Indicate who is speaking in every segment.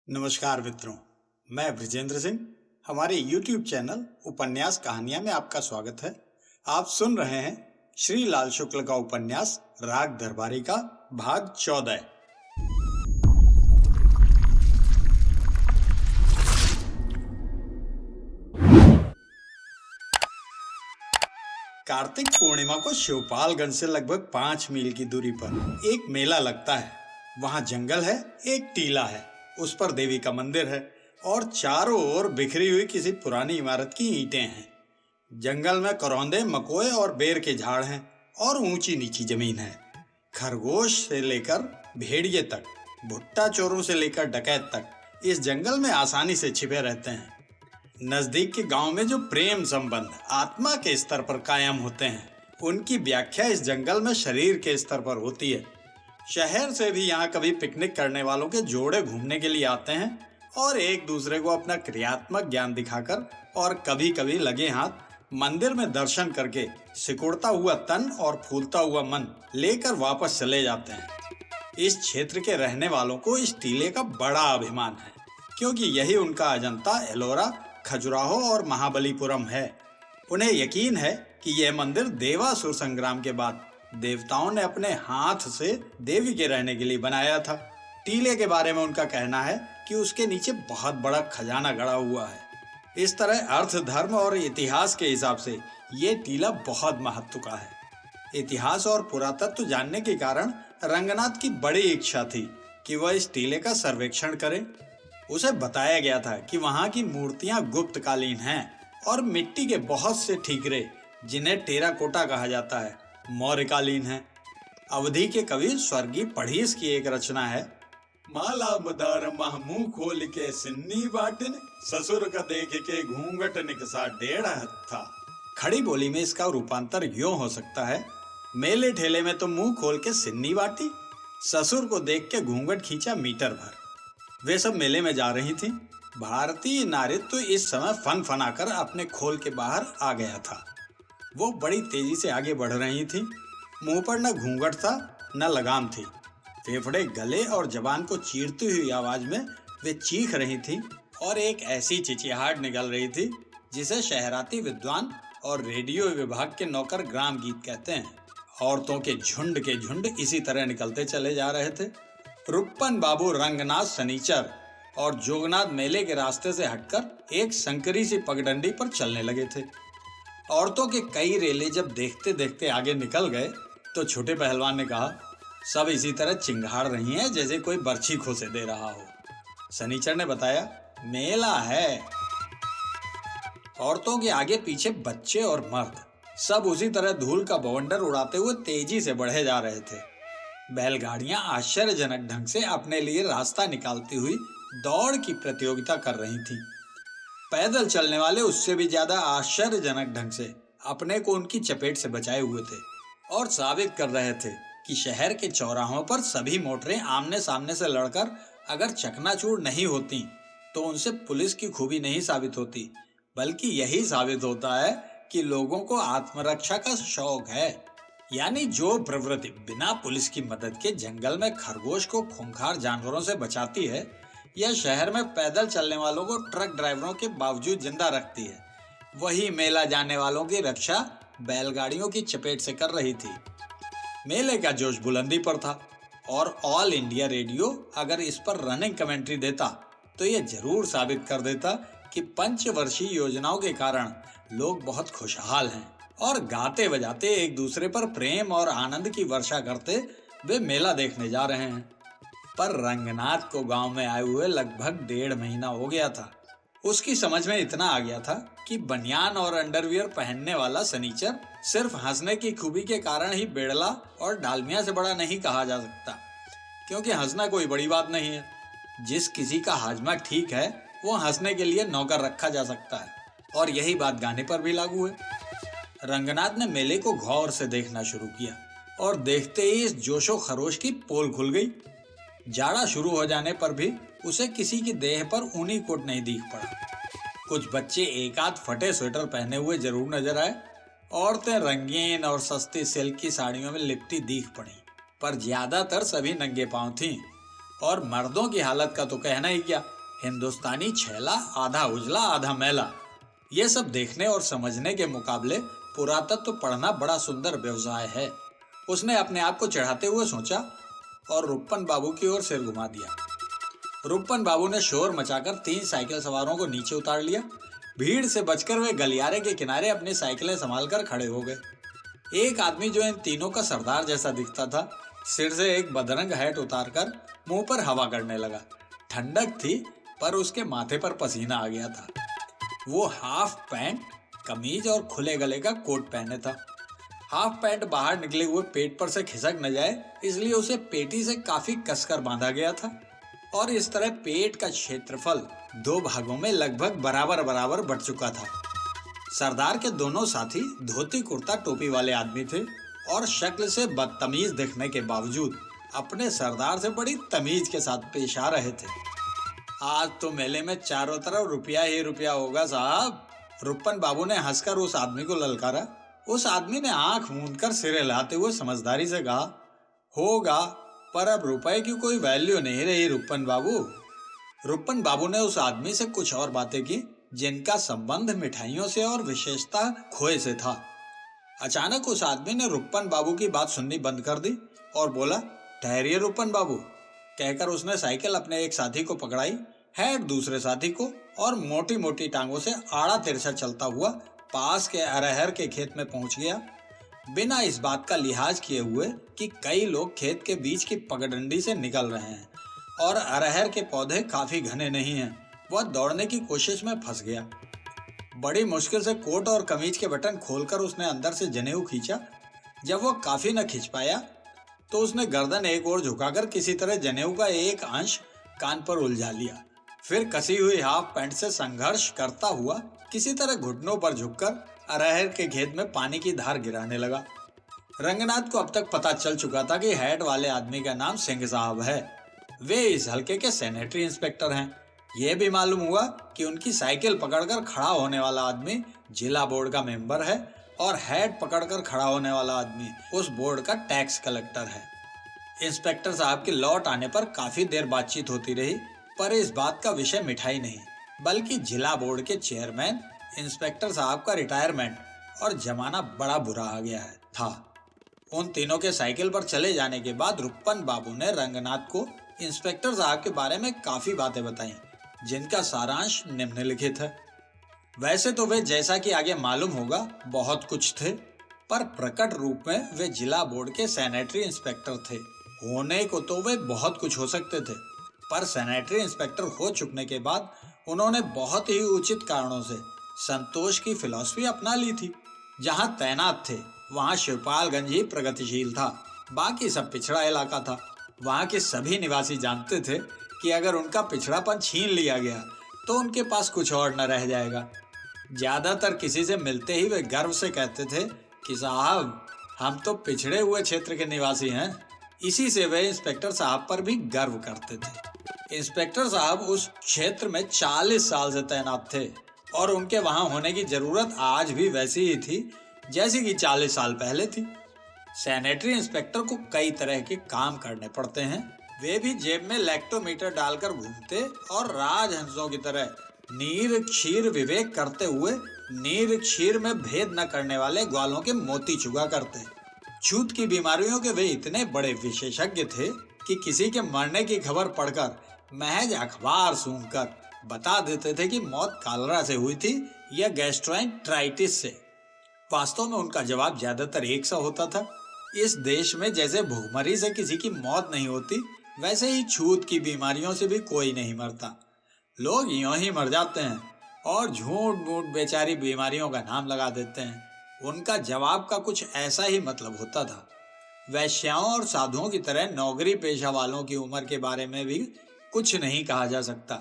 Speaker 1: नमस्कार मित्रों, मैं ब्रिजेंद्र सिंह। हमारे YouTube चैनल उपन्यास कहानियां में आपका स्वागत है। आप सुन रहे हैं श्री लाल शुक्ल का उपन्यास राग दरबारी का भाग 14। कार्तिक पूर्णिमा को शिवपालगंज से लगभग 5 मील की दूरी पर एक मेला लगता है। वहां जंगल है, एक टीला है, उस पर देवी का मंदिर है और चारों ओर बिखरी हुई किसी पुरानी इमारत की ईंटें हैं। जंगल में करौंदे, मकोए और बेर के झाड़ हैं और ऊंची नीची जमीन है। खरगोश से लेकर भेड़िए तक, भुट्टा चोरों से लेकर डकैत तक इस जंगल में आसानी से छिपे रहते हैं। नजदीक के गांव में जो प्रेम संबंध आत्मा के स्तर पर कायम होते हैं, उनकी व्याख्या इस जंगल में शरीर के स्तर पर होती है। शहर से भी यहाँ कभी पिकनिक करने वालों के जोड़े घूमने के लिए आते हैं और एक दूसरे को अपना क्रियात्मक ज्ञान दिखाकर और कभी कभी लगे हाथ मंदिर में दर्शन करके सिकुड़ता हुआ तन और फूलता हुआ मन लेकर वापस चले जाते हैं। इस क्षेत्र के रहने वालों को इस टीले का बड़ा अभिमान है, क्योंकि यही उनका अजंता, एलोरा, खजुराहो और महाबलीपुरम है। उन्हें यकीन है कि यह मंदिर देवासुर संग्राम के बाद देवताओं ने अपने हाथ से देवी के रहने के लिए बनाया था। टीले के बारे में उनका कहना है कि उसके नीचे बहुत बड़ा खजाना गड़ा हुआ है। इस तरह अर्थ, धर्म और इतिहास के हिसाब से ये टीला बहुत महत्व का है। इतिहास और पुरातत्व जानने के कारण रंगनाथ की बड़ी इच्छा थी कि वह इस टीले का सर्वेक्षण करे। उसे बताया गया था कि वहां की मूर्तियां गुप्तकालीन हैं और मिट्टी के बहुत से ठीकरे, जिन्हें टेराकोटा कहा जाता है, मौर्यकालीन है। अवधि के कवि स्वर्गीय पढ़ीस की एक रचना है, माला मदार मह मुंह खोल के सिन्नी बाटन, ससुर का देख के घूंघट निकसा डेढ़ हत्था। खड़ी बोली में इसका रूपांतर यूं हो सकता है, मेले ठेले में तो मुंह खोल के सिन्नी बाटी, ससुर को देख के घूंघट खींचा मीटर भर। वे सब मेले में जा रही थी। भारतीय नारित्व इस समय फन फनाकर अपने खोल के बाहर आ गया था। वो बड़ी तेजी से आगे बढ़ रही थी। मुंह पर न घूंघट था न लगाम थी। फेफड़े, गले और जबान को चीरती हुई आवाज में वे चीख रही थी और एक ऐसी चिचिहाट निकल रही थी जिसे शहराती विद्वान और रेडियो विभाग के नौकर ग्राम गीत कहते हैं। औरतों के झुंड इसी तरह निकलते चले जा रहे थे। रुप्पन बाबू रंगनाथ सनीचर और जोगनाथ मेले के रास्ते से हटकर एक संकरी सी पगडंडी पर चलने लगे थे। औरतों के कई रेले जब देखते देखते आगे निकल गए तो छोटे पहलवान ने कहा, सब इसी तरह चिंगाड़ रही हैं जैसे कोई बर्छी खोसे दे रहा हो। सनीचर ने बताया, मेला है। औरतों के आगे पीछे बच्चे और मर्द सब उसी तरह धूल का बवंडर उड़ाते हुए तेजी से बढ़े जा रहे थे। बैलगाड़ियां आश्चर्यजनक ढंग से अपने लिए रास्ता निकालती हुई दौड़ की प्रतियोगिता कर रही थीं। पैदल चलने वाले उससे भी ज्यादा आश्चर्यजनक ढंग से अपने को उनकी चपेट से बचाए हुए थे और साबित कर रहे थे कि शहर के चौराहों पर सभी मोटरें आमने सामने से लड़कर अगर चकनाचूर नहीं होती तो उनसे पुलिस की खूबी नहीं साबित होती, बल्कि यही साबित होता है कि लोगों को आत्मरक्षा का शौक है। यानी जो प्रवृत्ति बिना पुलिस की मदद के जंगल में खरगोश को खूंखार जानवरों से बचाती है, यह शहर में पैदल चलने वालों को ट्रक ड्राइवरों के बावजूद जिंदा रखती है, वही मेला जाने वालों की रक्षा बैलगाड़ियों की चपेट से कर रही थी। मेले का जोश बुलंदी पर था और ऑल इंडिया रेडियो अगर इस पर रनिंग कमेंट्री देता तो यह जरूर साबित कर देता कि पंचवर्षीय योजनाओं के कारण लोग बहुत खुशहाल हैं और गाते बजाते एक दूसरे पर प्रेम और आनंद की वर्षा करते वे मेला देखने जा रहे हैं। पर रंगनाथ को गांव में आए हुए लगभग 1.5 महीना हो गया था। उसकी समझ में इतना आ गया था कि बनियान और अंडरवियर पहनने वाला सनीचर सिर्फ हंसने की खूबी के कारण ही बेड़ला और डालमिया से बड़ा नहीं कहा जा सकता, क्योंकि हंसना कोई बड़ी बात नहीं है। जिस किसी का हाजमा ठीक है वो हंसने के लिए नौकर रखा जा सकता है, और यही बात गाने पर भी लागू है। रंगनाथ ने मेले को गौर से देखना शुरू किया और देखते ही इस जोशो खरोश की पोल खुल गई। जाड़ा शुरू हो जाने पर भी उसे किसी की देह पर ऊनी कोट नहीं दिख पड़ा। कुछ बच्चे एक आध फटे स्वेटर पहने हुए जरूर नजर आए। औरतें रंगीन और सस्ती सिल्क की साड़ियों में लिपटी दिख पड़ी, पर ज्यादातर सभी नंगे पांव थीं और मर्दों की हालत का तो कहना ही क्या, हिंदुस्तानी छैला आधा उजला आधा मैला। ये सब देखने और समझने के मुकाबले पुरातत्व पढ़ना बड़ा सुंदर व्यवसाय है। उसने अपने आप को चढ़ाते हुए सोचा और रुक्पन बाबू की ओर सिर घुमा दिया। रुक्पन बाबू ने शोर मचाकर 3 साइकिल सवारों को नीचे उतार लिया। भीड़ से बचकर वे गलियारे के किनारे अपनी साइकिलें संभालकर खड़े हो गए। एक आदमी जो इन तीनों का सरदार जैसा दिखता था, सिर से एक बदरंग हैट उतारकर मुंह पर हवा करने लगा। ठंडक थी पर उसके माथे पर पसीना आ गया था। वो हाफ पैंट, कमीज और खुले गले का कोट पहने था। हाफ पैंट बाहर निकले हुए पेट पर से खिसक न जाए इसलिए उसे पेटी से काफी कसकर बांधा गया था और इस तरह पेट का क्षेत्रफल 2 भागों में लगभग बराबर बराबर बंट चुका था। सरदार के दोनों साथी धोती कुर्ता टोपी वाले आदमी थे और शक्ल से बदतमीज दिखने के बावजूद अपने सरदार से बड़ी तमीज के साथ पेश आ रहे थे। आज तो मेले में चारों तरफ रुपया ही रुपया होगा साहब। रुक्पन बाबू ने हंसकर उस आदमी को ललकारा। उस आदमी ने आंख मूंदकर सिर हिलाते हुए समझदारी से कहा, होगा, पर अब रुपए की कोई वैल्यू नहीं रही रुक्पन बाबू। रुक्पन बाबू ने उस आदमी से कुछ और बातें की जिनका संबंध मिठाइयों से और विशेषता खोए से था। अचानक उस आदमी ने रुक्पन बाबू की बात सुननी बंद कर दी और बोला, ठहरिए रुक्पन बाबू। कहकर उसने साइकिल अपने एक साथी को पकड़ाई, हैट दूसरे साथी को और मोटी मोटी टांगों से आड़ा तिरछा चलता हुआ पास के अरहर के खेत में पहुंच गया। बिना इस बात का लिहाज किए हुए कि कई लोग खेत के बीच की पगडंडी से निकल रहे हैं और अरहर के पौधे काफी घने नहीं हैं, वह दौड़ने की कोशिश में फंस गया। बड़ी मुश्किल से कोट और कमीज के बटन खोलकर उसने अंदर से जनेऊ खींचा। जब वो काफी न खींच पाया तो उसने गर्दन एक ओर झुकाकर किसी तरह जनेऊ का एक अंश कान पर उलझा लिया। फिर कसी हुई हाफ पैंट से संघर्ष करता हुआ किसी तरह घुटनों पर झुककर अरहर के खेत में पानी की धार गिराने लगा। रंगनाथ को अब तक पता चल चुका था कि हैट वाले आदमी का नाम सिंह साहब है। वे इस हल्के के सैनिटरी इंस्पेक्टर हैं। यह भी मालूम हुआ कि उनकी साइकिल पकड़कर खड़ा होने वाला आदमी जिला बोर्ड का मेंबर है और हैट पकड़कर खड़ा होने वाला आदमी उस बोर्ड का टैक्स कलेक्टर है। इंस्पेक्टर साहब के लौट आने पर काफी देर बातचीत होती रही, पर इस बात का विषय मिठाई नहीं बल्कि जिला बोर्ड के चेयरमैन इंस्पेक्टर साहब का रिटायरमेंट और जमाना बड़ा बुरा आ गया था। उन तीनों के साइकिल पर चले जाने के बाद रुक्पन बाबू ने रंगनाथ को इंस्पेक्टर साहब के बारे में काफी बातें बताई जिनका सारांश निम्नलिखित है। वैसे तो वे, जैसा कि आगे मालूम होगा, बहुत कुछ थे, पर प्रकट रूप में वे जिला बोर्ड के सैनिटरी इंस्पेक्टर थे। होने को तो वे बहुत कुछ हो सकते थे, पर सैनिटरी इंस्पेक्टर हो चुकने के बाद उन्होंने बहुत ही उचित कारणों से संतोष की फिलॉसफी अपना ली थी। जहां तैनात थे वहां शिवपालगंज ही प्रगतिशील था, बाकी सब पिछड़ा इलाका था। वहां के सभी निवासी जानते थे कि अगर उनका पिछड़ापन छीन लिया गया तो उनके पास कुछ और न रह जाएगा। ज्यादातर किसी से मिलते ही वे गर्व से कहते थे कि साहब, हम तो पिछड़े हुए क्षेत्र के निवासी हैं। इसी से वे इंस्पेक्टर साहब पर भी गर्व करते थे। इंस्पेक्टर साहब उस क्षेत्र में 40 साल से तैनात थे और उनके वहां होने की जरूरत आज भी वैसी ही थी जैसी कि 40 साल पहले थी। सैनिटरी इंस्पेक्टर को कई तरह के काम करने पड़ते हैं। वे भी जेब में लैक्टोमीटर डालकर घूमते और राजहंसों की तरह नीर क्षीर विवेक करते हुए नीर क्षीर में भेद न करने वाले ग्वालों के मोती चुगा करते। छूत की बीमारियों के वे इतने बड़े विशेषज्ञ थे कि किसी के मरने की खबर पढ़कर महज अखबार सूंघकर बता देते थे कि मौत कालरा से हुई थी या गैस्ट्रोएंटराइटिस से। वास्तव में उनका जवाब ज्यादातर एक सा होता था। इस देश में जैसे भूखमरी से किसी की मौत नहीं होती, वैसे ही छूत की बीमारियों से भी कोई नहीं मरता। लोग यूं ही मर जाते हैं और झूठ मूठ बेचारी बीमारियों का नाम लगा देते हैं। उनका जवाब का कुछ ऐसा ही मतलब होता था। वैश्याओं और साधुओं की तरह नौकरी पेशा वालों की उम्र के बारे में भी कुछ नहीं कहा जा सकता,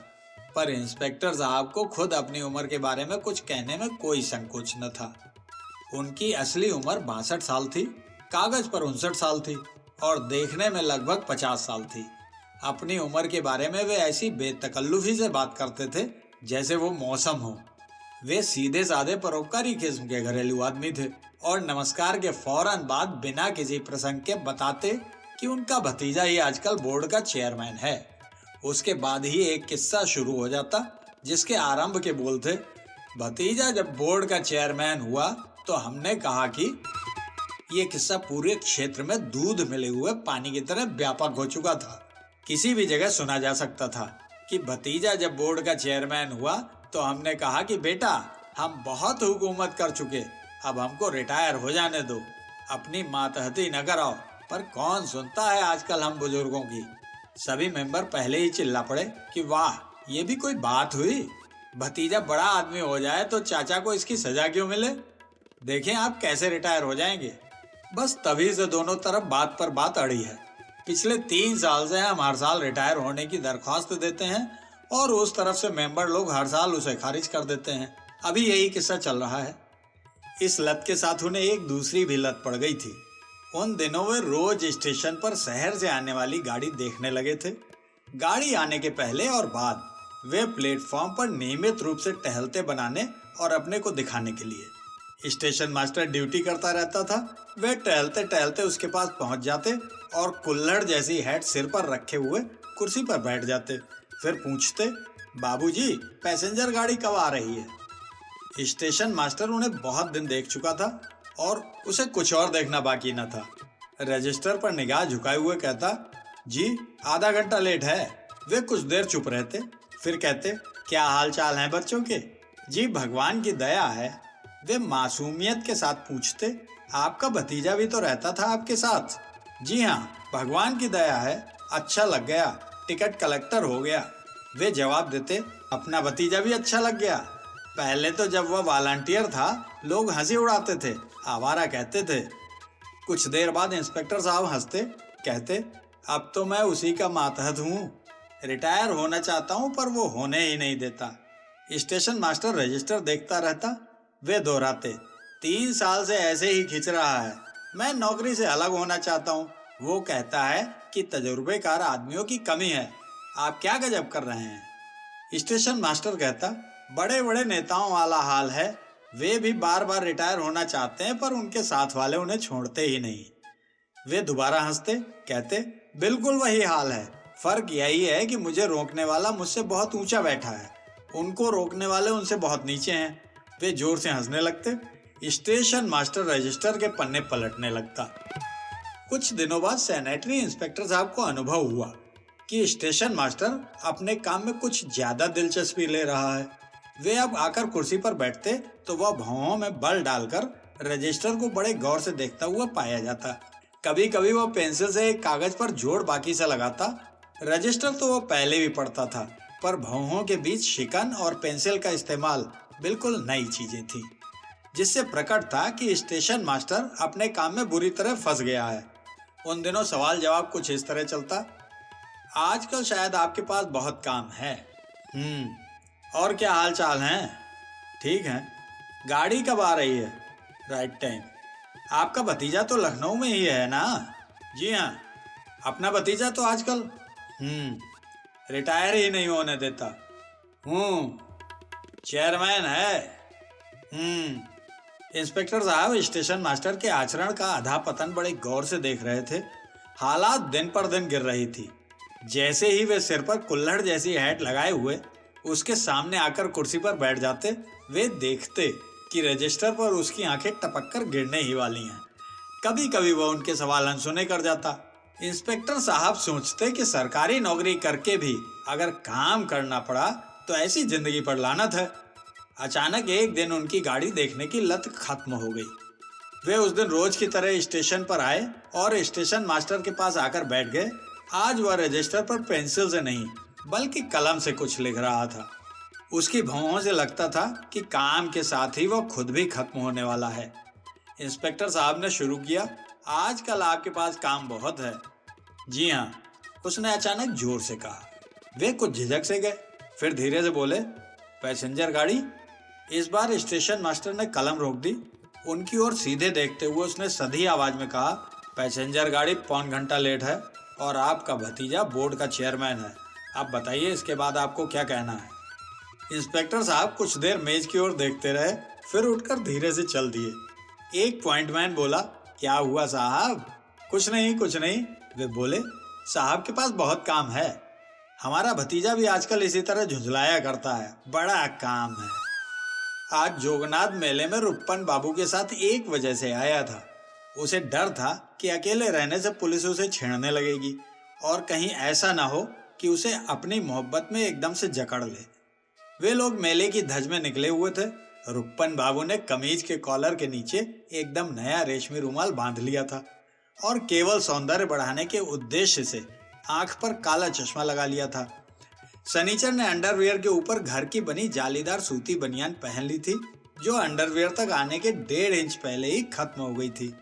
Speaker 1: पर इंस्पेक्टर साहब को खुद अपनी उम्र के बारे में कुछ कहने में कोई संकोच न था। उनकी असली उम्र 62 साल थी, कागज पर 59 साल थी और देखने में लगभग 50 साल थी। अपनी उम्र के बारे में वे ऐसी बेतकल्लुफी से बात करते थे जैसे वो मौसम हो। वे सीधे साधे परोपकारी किस्म के घरेलू आदमी थे और नमस्कार के फौरन बाद बिना किसी प्रसंग के बताते कि उनका भतीजा ही आजकल बोर्ड का चेयरमैन है। उसके बाद ही एक किस्सा शुरू हो जाता जिसके आरंभ के बोल थे, भतीजा जब बोर्ड का चेयरमैन हुआ तो हमने कहा कि। ये किस्सा पूरे क्षेत्र में दूध मिले हुए पानी की तरह व्यापक हो चुका था। किसी भी जगह सुना जा सकता था कि भतीजा जब बोर्ड का चेयरमैन हुआ तो हमने कहा कि बेटा, हम बहुत हुकूमत कर चुके, अब हमको रिटायर हो जाने दो, अपनी मातहती न कराओ। पर कौन सुनता है आजकल हम बुजुर्गों की। सभी मेंबर पहले ही चिल्ला पड़े कि वाह, ये भी कोई बात हुई। भतीजा बड़ा आदमी हो जाए तो चाचा को इसकी सजा क्यों मिले। देखें आप कैसे रिटायर हो जाएंगे। बस तभी से दोनों तरफ बात पर बात अड़ी है। पिछले 3 साल से हम हर साल रिटायर होने की दरख्वास्त देते हैं और उस तरफ से मेंबर लोग हर साल उसे खारिज कर देते हैं। अभी यही किस्सा चल रहा है। इस लत के साथ उन्हें एक दूसरी भी लत पड़ गई थी। उन दिनों वे रोज स्टेशन पर शहर से आने वाली गाड़ी देखने लगे थे। गाड़ी आने के पहले और बाद वे प्लेटफॉर्म पर नियमित रूप से टहलते बनाने और अपने को दिखाने के लिए। स्टेशन मास्टर ड्यूटी करता रहता था। वे टहलते टहलते उसके पास पहुंच जाते और कुल्हड़ जैसी हैट सिर पर रखे हुए कुर्सी पर बैठ जाते। फिर पूछते, बाबूजी, पैसेंजर गाड़ी कब आ रही है। स्टेशन मास्टर उन्हें बहुत दिन देख चुका था और उसे कुछ और देखना बाकी न था। रजिस्टर पर निगाह झुकाए हुए कहता, जी आधा घंटा लेट है। वे कुछ देर चुप रहते, फिर कहते, क्या हाल चाल है बच्चों के। जी भगवान की दया है। वे मासूमियत के साथ पूछते, आपका भतीजा भी तो रहता था आपके साथ। जी हाँ, भगवान की दया है, अच्छा लग गया, टिकट कलेक्टर हो गया। वे जवाब देते, अपना भतीजा भी अच्छा लग गया। पहले तो जब वह वॉलंटियर था लोग हंसी उड़ाते थे, आवारा कहते थे। कुछ देर बाद इंस्पेक्टर साहब हंसते, कहते, अब तो मैं उसी का मातहत हूँ, रिटायर होना चाहता हूँ पर वो होने ही नहीं देता। स्टेशन मास्टर रजिस्टर देखता रहता। वे दोहराते, 3 साल से ऐसे ही खिंच रहा है, मैं नौकरी से अलग होना चाहता हूँ। वो कहता है कि तजुर्बेकार आदमियों की कमी है। आप क्या गजब कर रहे हैं। स्टेशन मास्टर कहता, बड़े बड़े नेताओं वाला हाल है, वे भी बार बार रिटायर होना चाहते हैं पर उनके साथ वाले उन्हें छोड़ते ही नहीं। वे दोबारा हंसते, कहते, बिल्कुल वही हाल है, फर्क यही है कि मुझे रोकने वाला मुझसे बहुत ऊंचा बैठा है, उनको रोकने वाले उनसे बहुत नीचे हैं। वे जोर से हंसने लगते। स्टेशन मास्टर रजिस्टर के पन्ने पलटने लगता। कुछ दिनों बाद सैनिटरी इंस्पेक्टर साहब को अनुभव हुआ कि स्टेशन मास्टर अपने काम में कुछ ज्यादा दिलचस्पी ले रहा है। वे अब आकर कुर्सी पर बैठते तो वह भौहों में बल डालकर रजिस्टर को बड़े गौर से देखता हुआ पाया जाता। कभी कभी वह पेंसिल से एक कागज पर जोड़ बाकी से लगाता। रजिस्टर तो वह पहले भी पढ़ता था, पर भौहों के बीच शिकन और पेंसिल का इस्तेमाल बिल्कुल नई चीजें थी, जिससे प्रकट था कि स्टेशन मास्टर अपने काम में बुरी तरह फंस गया है। उन दिनों सवाल जवाब कुछ इस तरह चलता, आजकल शायद आपके पास बहुत काम है। और क्या हाल चाल हैं? ठीक है। गाड़ी कब आ रही है? Right time. आपका भतीजा तो लखनऊ में ही है ना? जी हाँ। अपना भतीजा तो आजकल रिटायर ही नहीं होने देता। चेयरमैन है। इंस्पेक्टर साहब स्टेशन मास्टर के आचरण का आधा पतन बड़े गौर से देख रहे थे। हालात दिन पर दिन गिर रही थी। जैसे ही वे सिर पर कुल्हड़ जैसी हैट लगाए हुए उसके सामने आकर कुर्सी पर बैठ जाते, वे देखते कि रजिस्टर पर उसकी आंखें टपक कर गिरने ही वाली हैं। कभी कभी वह उनके सवाल अनसुने कर जाता। इंस्पेक्टर साहब सोचते कि सरकारी नौकरी करके भी अगर काम करना पड़ा तो ऐसी जिंदगी पर लानत है। अचानक एक दिन उनकी गाड़ी देखने की लत खत्म हो गई। वे उस दिन रोज की तरह स्टेशन पर आए और स्टेशन मास्टर के पास आकर बैठ गए। आज वह रजिस्टर पर पेंसिल से नहीं बल्कि कलम से कुछ लिख रहा था। उसकी भौहों से लगता था कि काम के साथ ही वह खुद भी खत्म होने वाला है। इंस्पेक्टर साहब ने शुरू किया, आजकल आपके पास काम बहुत है। जी हाँ, उसने अचानक जोर से कहा। वे कुछ झिझक से गए, फिर धीरे से बोले, पैसेंजर गाड़ी। इस बार स्टेशन मास्टर ने कलम रोक दी। उनकी ओर सीधे देखते हुए उसने सधी आवाज में कहा, पैसेंजर गाड़ी 1.25 घंटा लेट है और आपका भतीजा बोर्ड का चेयरमैन है। आप बताइए इसके बाद आपको क्या कहना है। इंस्पेक्टर साहब कुछ देर मेज की ओर देखते रहे, फिर उठकर धीरे से चल दिए। एक पॉइंटमैन बोला, क्या हुआ साहब? कुछ नहीं। वे बोले, साहब के पास बहुत काम है। हमारा भतीजा भी आजकल इसी तरह झुंझलाया करता है, बड़ा काम है। आज जोगनाथ मेले में रुप्पन बाबू के साथ एक वजह से आया था। उसे डर था कि अकेले रहने से पुलिस उसे छेड़ने लगेगी और कहीं ऐसा ना हो कि उसे अपनी मोहब्बत में एकदम से जकड़ ले। वे लोग मेले की धज में निकले हुए थे। रुप्पन बाबू ने कमीज के कॉलर के नीचे एकदम नया रेशमी रुमाल बांध लिया था और केवल सौंदर्य बढ़ाने के उद्देश्य से आंख पर काला चश्मा लगा लिया था। सनीचर ने अंडरवियर के ऊपर घर की बनी जालीदार सूती बनियान पहन ली थी, जो अंडरवियर तक आने के 1.5 इंच पहले ही खत्म हो गई थी।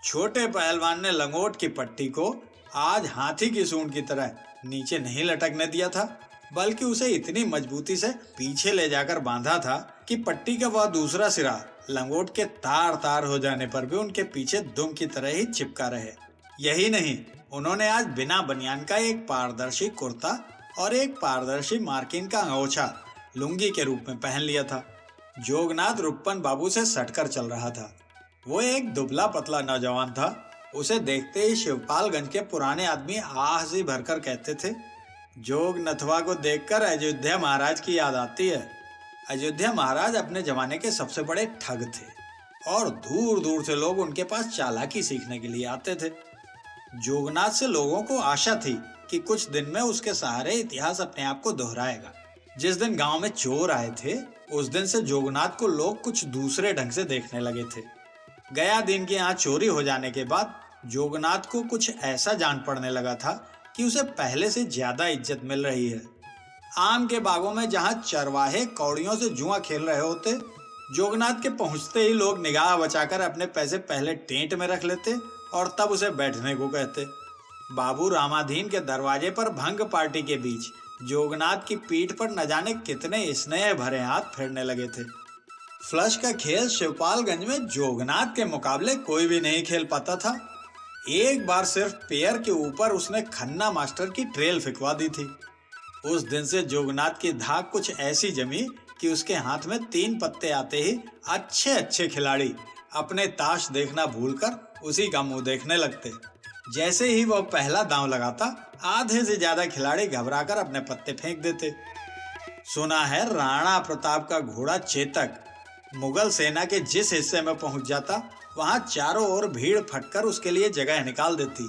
Speaker 1: छोटे पहलवान ने लंगोट की पट्टी को आज हाथी की सूंड की तरह नीचे नहीं लटकने दिया था, बल्कि उसे इतनी मजबूती से पीछे ले जाकर बांधा था कि पट्टी का वह दूसरा सिरा लंगोट के तार तार हो जाने पर भी उनके पीछे दुम की तरह ही चिपका रहे। यही नहीं, उन्होंने आज बिना बनियान का एक पारदर्शी कुर्ता और एक पारदर्शी मार्किन का अंगोछा लुंगी के रूप में पहन लिया था। जोगनाथ रुप्पन बाबू से सटकर चल रहा था। वो एक दुबला पतला नौजवान था। उसे देखते ही शिवपालगंज के पुराने आदमी आह से भरकर कहते थे, जोग नथवा को देखकर अयोध्या महाराज की याद आती है। अयोध्या महाराज अपने जमाने के सबसे बड़े ठग थे और दूर दूर से लोग उनके पास चालाकी सीखने के लिए आते थे। जोगनाथ से लोगों को आशा थी कि कुछ दिन में उसके सहारे इतिहास अपने आप को दोहराएगा। जिस दिन गांव में चोर आए थे, उस दिन से जोगनाथ को लोग कुछ दूसरे ढंग से देखने लगे थे। गया दिन की यहाँ चोरी हो जाने के बाद जोगनाथ को कुछ ऐसा जान पड़ने लगा था कि उसे पहले से ज्यादा इज्जत मिल रही है। आम के बागों में जहाँ चरवाहे कौड़ियों से जुआ खेल रहे होते, जोगनाथ के पहुंचते ही लोग निगाह बचाकर अपने पैसे पहले टेंट में रख लेते और तब उसे बैठने को कहते। बाबू रामाधीन के दरवाजे पर भंग पार्टी के बीच जोगनाथ की पीठ पर न जाने कितने स्नेह भरे हाथ फेरने लगे थे। फ्लश का खेल शिवपालगंज में जोगनाथ के मुकाबले कोई भी नहीं खेल पाता था। एक बार सिर्फ पेयर के ऊपर उसने खन्ना मास्टर की ट्रेल फिकवा दी थी। उस दिन से जोगनाथ की धाक कुछ ऐसी जमी कि उसके हाथ में 3 पत्ते आते ही अच्छे अच्छे खिलाड़ी अपने ताश देखना भूलकर उसी का मुंह देखने लगते। जैसे ही वह पहला दांव लगाता, आधे से ज्यादा खिलाड़ी घबराकर अपने पत्ते फेंक देते। सुना है राणा प्रताप का घोड़ा चेतक मुगल सेना के जिस हिस्से में पहुंच जाता, वहां चारों ओर भीड़ फटकर उसके लिए जगह निकाल देती।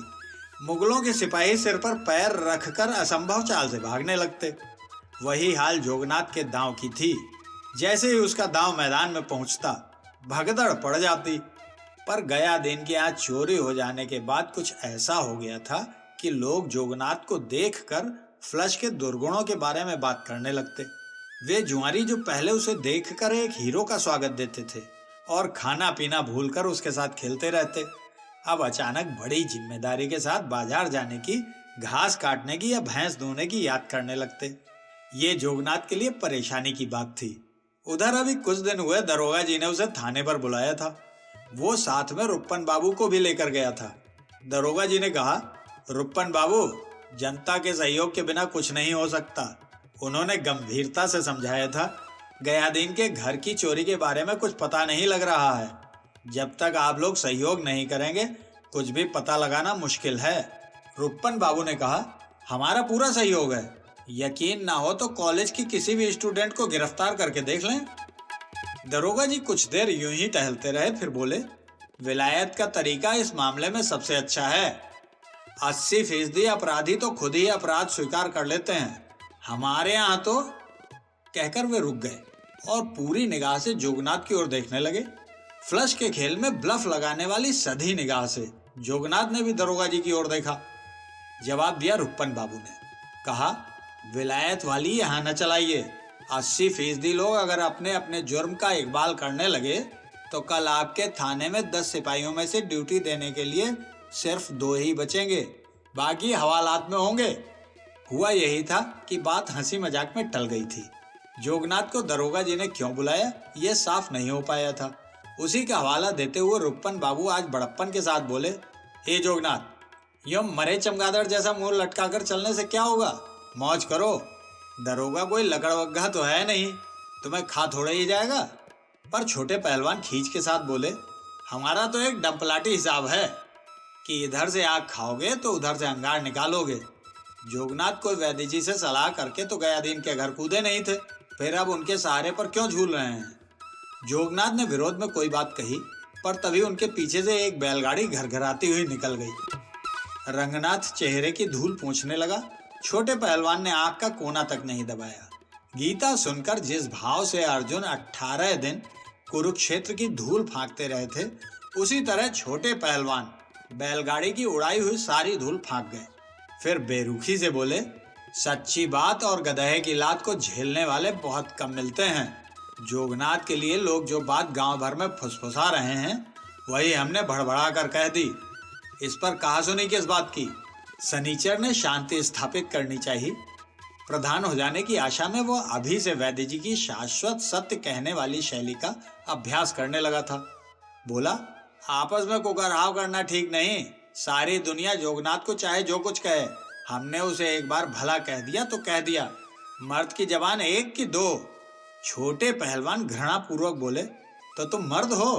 Speaker 1: मुगलों के सिपाही सिर पर पैर रखकर असंभव चाल से भागने लगते। वही हाल जोगनाथ के दांव की थी। जैसे ही उसका दांव मैदान में पहुंचता, भगदड़ पड़ जाती। पर गया दिन की आज चोरी हो जाने के बाद कुछ ऐसा हो गया था कि लोग जोगनाथ को देखकर फ्लश के दुर्गुणों के बारे में बात करने लगते। वे जुआरी जो पहले उसे देखकर एक हीरो का स्वागत देते थे और खाना पीना भूलकर उसके साथ खेलते रहते, अब अचानक बड़ी जिम्मेदारी के साथ बाजार जाने की, घास काटने की या भैंस धोने की याद करने लगते। ये जोगनाथ के लिए परेशानी की बात थी। उधर अभी कुछ दिन हुए दरोगा जी ने उसे थाने पर बुलाया था। वो साथ में रुप्पन बाबू को भी लेकर गया था। दरोगा जी ने कहा, रुप्पन बाबू, जनता के सहयोग के बिना कुछ नहीं हो सकता। उन्होंने गंभीरता से समझाया था, गयादीन के घर की चोरी के बारे में कुछ पता नहीं लग रहा है। जब तक आप लोग सहयोग नहीं करेंगे, कुछ भी पता लगाना मुश्किल है। रुप्पन बाबू ने कहा, हमारा पूरा सहयोग है। यकीन ना हो तो कॉलेज की किसी भी स्टूडेंट को गिरफ्तार करके देख लें। दरोगा जी कुछ देर यूं ही टहलते रहे, फिर बोले, विलायत का तरीका इस मामले में सबसे अच्छा है। 80% अपराधी तो खुद ही अपराध स्वीकार कर लेते हैं। हमारे यहाँ तो। कहकर वे रुक गए और पूरी निगाह से जोगनाथ की ओर देखने लगे। फ्लश के खेल में ब्लफ लगाने वाली सधी निगाह से जोगनाथ ने भी दरोगा जी की ओर देखा। जवाब दिया रुप्पन बाबू ने। कहा, विलायत वाली यहाँ न चलाइए। 80% लोग अगर अपने अपने जुर्म का इकबाल करने लगे तो कल आपके थाने में 10 सिपाहियों में से ड्यूटी देने के लिए सिर्फ 2 ही बचेंगे, बाकी हवालात में होंगे। हुआ यही था कि बात हंसी मजाक में टल गई थी। जोगनाथ को दरोगा जी ने क्यों बुलाया, ये साफ नहीं हो पाया था। उसी का हवाला देते हुए रुप्पन बाबू आज बड़प्पन के साथ बोले, हे जोगनाथ, यूं मरे चमगादड़ जैसा मुंह लटकाकर चलने से क्या होगा? मौज करो। दरोगा कोई लकड़वग्गा तो है नहीं, तुम्हें खा थोड़ा ही जाएगा। पर छोटे पहलवान खींच के साथ बोले, हमारा तो एक डंपलाटी हिसाब है कि इधर से आग खाओगे तो उधर से अंगार निकालोगे। जोगनाथ कोई वैद्य जी से सलाह करके तो गया दिन के घर कूदे नहीं थे, फिर अब उनके सहारे पर क्यों झूल रहे हैं? जोगनाथ ने विरोध में कोई बात कही, पर तभी उनके पीछे से एक बैलगाड़ी घरघराती हुई निकल गई। रंगनाथ चेहरे की धूल पोंछने लगा। छोटे पहलवान ने आंख का कोना तक नहीं दबाया। गीता सुनकर जिस भाव से अर्जुन 18 दिन कुरुक्षेत्र की धूल फांकते रहे थे, उसी तरह छोटे पहलवान बैलगाड़ी की उड़ाई हुई सारी धूल फांक गए। फिर बेरुखी से बोले, सच्ची बात और गधे की लात को झेलने वाले बहुत कम मिलते हैं। जोगनाथ के लिए लोग जो बात गांव भर में फुसफुसा रहे हैं, वही हमने भड़बड़ा कर कह दी। इस पर कहासुनी किस बात की? शनिचर ने शांति स्थापित करनी चाहिए। प्रधान हो जाने की आशा में वो अभी से वैद्य जी की शाश्वत सत्य कहने वाली शैली का अभ्यास करने लगा था। बोला, आपस में कुकरहाव करना ठीक नहीं। सारी दुनिया जोगनाथ को चाहे जो कुछ कहे, हमने उसे एक बार भला कह दिया तो कह दिया। मर्द की जबान एक की दो। छोटे पहलवान घृणा पूर्वक बोले, तो तुम मर्द हो?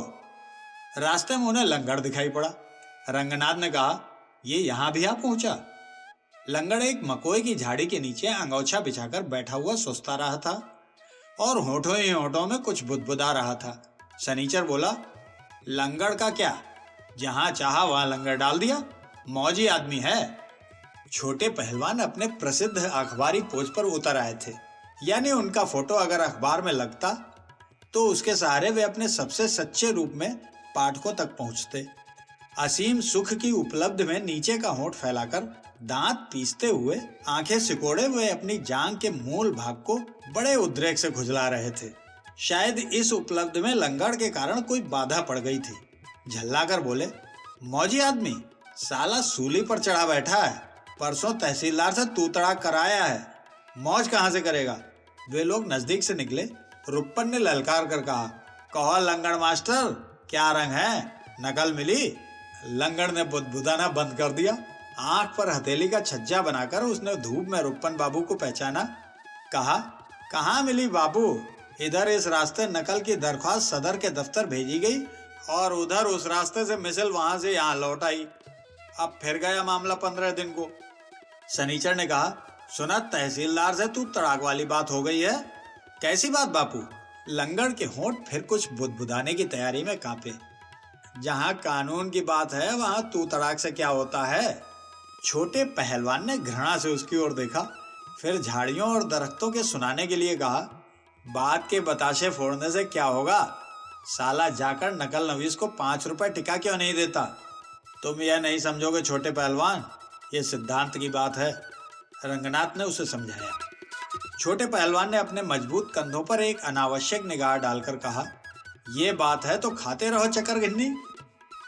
Speaker 1: रास्ते में उन्हें लंगड़ दिखाई पड़ा। रंगनाथ ने कहा, ये यहाँ भी आ पहुंचा? लंगड़ एक मकोई की झाड़ी के नीचे अंगोछा बिछाकर बैठा हुआ सुस्ता रहा था और होठों ही होठों में कुछ बुदबुदा रहा था। शनिचर बोला, लंगड़ का क्या, जहां चाहा वहां लंगर डाल दिया, मौजी आदमी है। छोटे पहलवान अपने प्रसिद्ध अखबारी पोज पर उतर आए थे, यानी उनका फोटो अगर अखबार में लगता तो उसके सहारे वे अपने सबसे सच्चे रूप में पाठकों तक पहुंचते। असीम सुख की उपलब्धि में नीचे का होंठ फैलाकर दांत पीसते हुए, आंखें सिकोड़े हुए अपनी जांघ के मूल भाग को बड़े उद्रेक से खुजला रहे थे। शायद इस उपलब्धि में लंगड़ के कारण कोई बाधा पड़ गई थी। झल्लाकर बोले, मौजी आदमी, साला सूली पर चढ़ा बैठा है, परसों तहसीलदार से तू तड़ाक कराया है, मौज कहां से करेगा? वे लोग नजदीक से निकले। रुप्पन ने ललकार कर कहा, कहो लंगड़ मास्टर, क्या रंग है, नकल मिली? लंगड़ ने बुदबुदाना बंद कर दिया। आंख पर हथेली का छज्जा बनाकर उसने धूप में रुप्पन बाबू को पहचाना। कहा, कहाँ मिली बाबू? इधर इस रास्ते नकल की दरख्वास्त सदर के दफ्तर भेजी गई और उधर उस रास्ते से मिसल वहां से यहाँ लौट आई। अब फिर गया मामला 15 दिन को। शनिचर ने कहा, सुना तहसीलदार से तू तड़ाक वाली बात हो गई है? कैसी बात बापू? लंगड़ के होंठ फिर कुछ बुदबुदाने की तैयारी में कांपे। जहां कानून की बात है वहां तू तड़ाक से क्या होता है? छोटे पहलवान ने घृणा से उसकी ओर देखा, फिर झाड़ियों और दरख्तों के सुनाने के लिए कहा, बात के बताशे फोड़ने से क्या होगा? साला जाकर नकल नवीस को 5 रुपए टिका क्यों नहीं देता? तुम यह नहीं समझोगे छोटे पहलवान, ये सिद्धांत की बात है। रंगनाथ ने उसे समझाया। छोटे पहलवान ने अपने मजबूत कंधों पर एक अनावश्यक निगाह डालकर कहा, ये बात है तो खाते रहो चक्कर गिन्नी।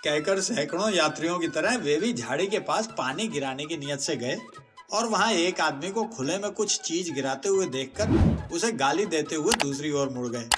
Speaker 1: कहकर सैकड़ों यात्रियों की तरह वे भी झाड़ी के पास पानी गिराने की नियत से गए और वहां एक आदमी को खुले में कुछ चीज गिराते हुए देखकर उसे गाली देते हुए दूसरी ओर मुड़ गए।